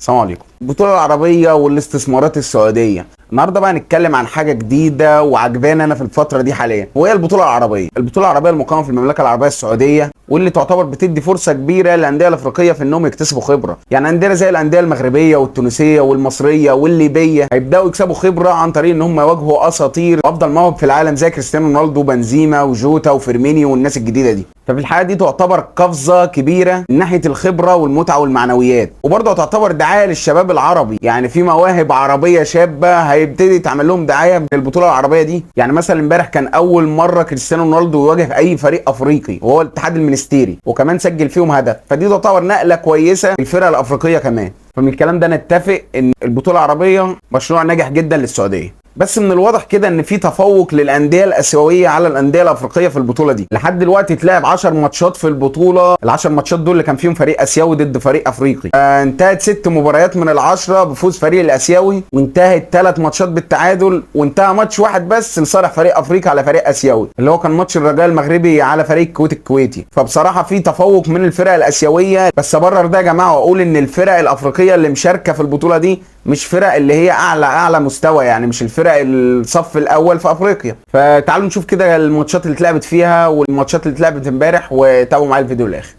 السلام عليكم. البطولة العربية والاستثمارات السعودية. النهارده بقى هنتكلم عن حاجة جديدة وعجباني انا في الفترة دي حاليا، وهي البطولة العربية. البطولة العربية المقامة في المملكة العربية السعودية، واللي تعتبر بتدي فرصة كبيرة للأندية الأفريقية في انهم يكتسبوا خبرة. يعني أندية زي الأندية المغربية والتونسية والمصرية والليبية هيبدأوا يكسبوا خبرة عن طريق ان هم يواجهوا أساطير وأفضل مواهب في العالم زي كريستيانو رونالدو وبنزيما وجوتا وفيرمينيو والناس الجديدة دي. ففي الحالة دي تعتبر قفزة كبيرة من ناحية الخبرة والمتعة والمعنويات، وبرضه تعتبر دعاية للشباب العربي. يعني في مواهب عربية شابة هيبتدي تعمل لهم دعاية من البطولة العربية دي. يعني مثلا امبارح كان أول مرة كريستيانو رونالدو يواجه أي فريق أفريقي وهو الاتحاد المنستيري، وكمان سجل فيهم هدف، فدي تعتبر نقلة كويسة للفرق الأفريقية كمان. فمن الكلام ده نتفق ان البطولة العربية مشروع ناجح جدا للسعودية. بس من الواضح كده ان في تفوق للانديه الاسيويه على الانديه الافريقيه في البطوله دي. لحد دلوقتي اتلعب 10 ماتشات في البطوله، ال10 ماتشات دول اللي كان فيهم فريق اسيوي ضد فريق افريقي. انتهت 6 مباريات من ال10 بفوز فريق الاسيوي، وانتهت 3 ماتشات بالتعادل، وانتهى ماتش واحد بس لصالح فريق افريقي على فريق اسيوي، اللي هو كان ماتش الرجاء المغربي على فريق الكويت الكويتي. فبصراحه في تفوق من الفرق الاسيويه. بس ابرر ده يا جماعه واقول ان الفرق الافريقيه اللي مشاركه في البطوله دي مش فرق اللي هي اعلى مستوى، يعني مش الفرق الصف الاول في افريقيا. فتعالوا نشوف كده الماتشات اللي اتلعبت فيها والماتشات اللي اتلعبت امبارح، وتابعوا معايا الفيديو للاخر.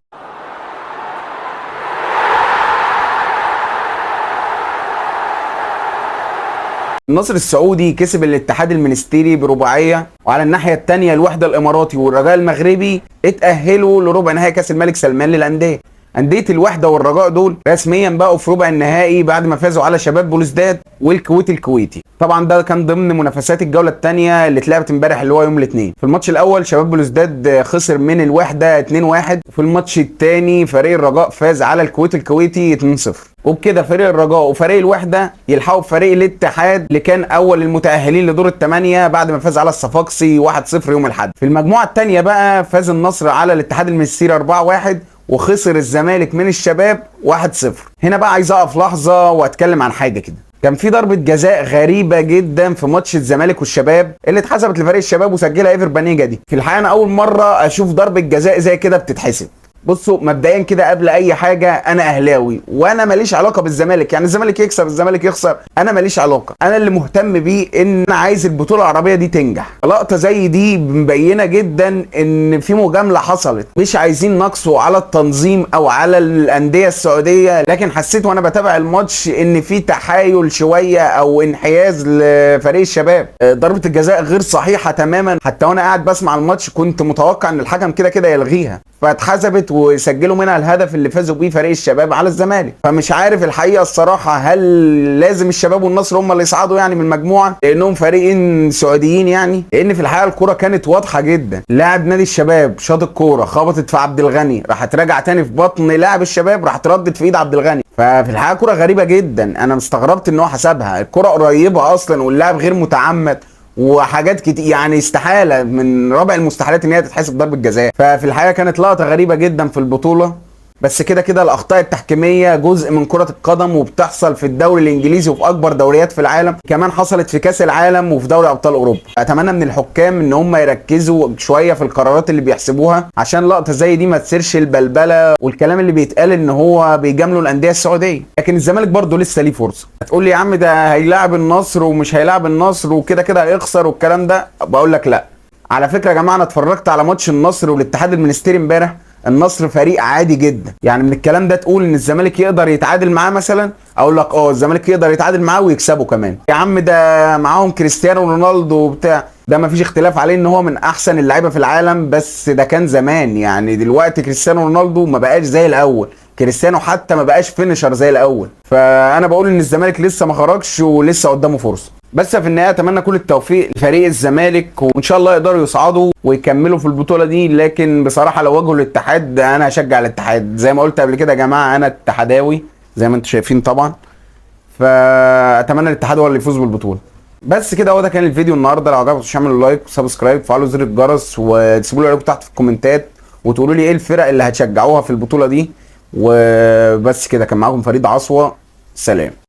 النصر السعودي كسب الاتحاد المنستيري برباعيه، وعلى الناحيه الثانيه الوحده الاماراتي والرجاء المغربي اتاهلوا لربع نهائي كاس الملك سلمان للانديه. أندية الوحدة والرجاء دول رسميا بقوا في ربع النهائي بعد ما فازوا على شباب بلوزداد والكويت الكويتي. طبعا ده كان ضمن منافسات الجولة الثانية اللي اتلعبت امبارح اللي هو يوم الاثنين. في الماتش الأول شباب بلوزداد خسر من الوحدة 2-1، وفي الماتش الثاني فريق الرجاء فاز على الكويت الكويتي 2-0. وبكده فريق الرجاء وفريق الوحدة يلحقوا بفريق الاتحاد اللي كان أول المتأهلين لدور الثمانية بعد ما فاز على الصفاقسي 1-0 يوم الأحد. في المجموعة الثانية بقى فاز النصر على الاتحاد المنستيري 4-1، وخسر الزمالك من الشباب 1-0. هنا بقى عايز اقف لحظه واتكلم عن حاجه كده. كان في ضربه جزاء غريبه جدا في ماتش الزمالك والشباب اللي اتحسبت لفريق الشباب وسجلها ايفر بانيجا. دي في الحقيقه انا اول مره اشوف ضربه جزاء زي كده بتتحسب. بصوا مبدئيا كده قبل اي حاجه، انا اهلاوي وانا ماليش علاقه بالزمالك. يعني الزمالك يكسب الزمالك يخسر انا ماليش علاقه. انا اللي مهتم بيه ان انا عايز البطوله العربيه دي تنجح. لقطه زي دي مبينه جدا ان في مجامله حصلت، مش عايزين نقصوا على التنظيم او على الانديه السعوديه، لكن حسيت وانا بتابع الماتش ان في تحايل شويه او انحياز لفريق الشباب. ضربه الجزاء غير صحيحه تماما. حتى وانا قاعد بسمع الماتش كنت متوقع ان الحكم كده كده يلغيها، فاتحسبت وسجلوا منها الهدف اللي فازوا بيه فريق الشباب على الزمالك. فمش عارف الحقيقه الصراحه هل لازم الشباب والنصر هم اللي يصعدوا يعني من المجموعه لانهم فريقين سعوديين؟ يعني لان في الحقيقه الكوره كانت واضحه جدا. لاعب نادي الشباب شاط الكوره خبطت في عبد الغني، راحت راجعه تاني في بطن لاعب الشباب، راحت ردت في ايد عبد الغني. ففي الحقيقه كوره غريبه جدا، انا مستغربت ان هو حسبها. الكوره قريبه اصلا واللاعب غير متعمد وحاجات كتير، يعني استحاله من رابع المستحيلات ان هي تتحسب ضربه جزاء. ففي الحقيقه كانت لقطه غريبه جدا في البطوله. بس كده كده الاخطاء التحكيميه جزء من كره القدم، وبتحصل في الدوري الانجليزي وفي اكبر دوريات في العالم، كمان حصلت في كاس العالم وفي دوري ابطال اوروبا. اتمنى من الحكام ان هم يركزوا شويه في القرارات اللي بيحسبوها عشان لقطه زي دي ما تصيرش البلبله والكلام اللي بيتقال ان هو بيجاملوا الانديه السعوديه. لكن الزمالك برضه لسه ليه فرصه. هتقول لي يا عم ده هيلاعب النصر ومش هيلاعب النصر وكده كده هيخسر والكلام ده. بقول لك لا. على فكره يا جماعه انا اتفرجت على ماتش النصر والاتحاد المنستيري امبارح. النصر فريق عادي جدا. يعني من الكلام ده تقول ان الزمالك يقدر يتعادل معاه مثلا؟ اقول لك الزمالك يقدر يتعادل معاه ويكسبه كمان. يا عم ده معاهم كريستيانو رونالدو وبتاع، ده مفيش اختلاف عليه ان هو من احسن اللعيبه في العالم، بس ده كان زمان. يعني دلوقتي كريستيانو رونالدو ما بقاش زي الاول، كريستيانو حتى ما بقاش فينيشر زي الاول. فانا بقول ان الزمالك لسه ما خرجش ولسه قدامه فرصه. بس في النهايه اتمنى كل التوفيق لفريق الزمالك، وان شاء الله يقدروا يصعدوا ويكملوا في البطوله دي. لكن بصراحه لو واجهوا الاتحاد انا هشجع الاتحاد. زي ما قلت قبل كده يا جماعه انا اتحداوي زي ما انتم شايفين طبعا، فاتمنى الاتحاد هو اللي يفوز بالبطوله. بس كده هو ده كان الفيديو النهارده. لو عجبكم اعملوا لايك وسبسكرايب وفعلوا زر الجرس وتسيبوا لي رايكم تحت في الكومنتات، وتقولوا لي ايه الفرق اللي هتشجعوها في البطوله دي. وبس كده، كان معاكم فريد عصوه، سلام.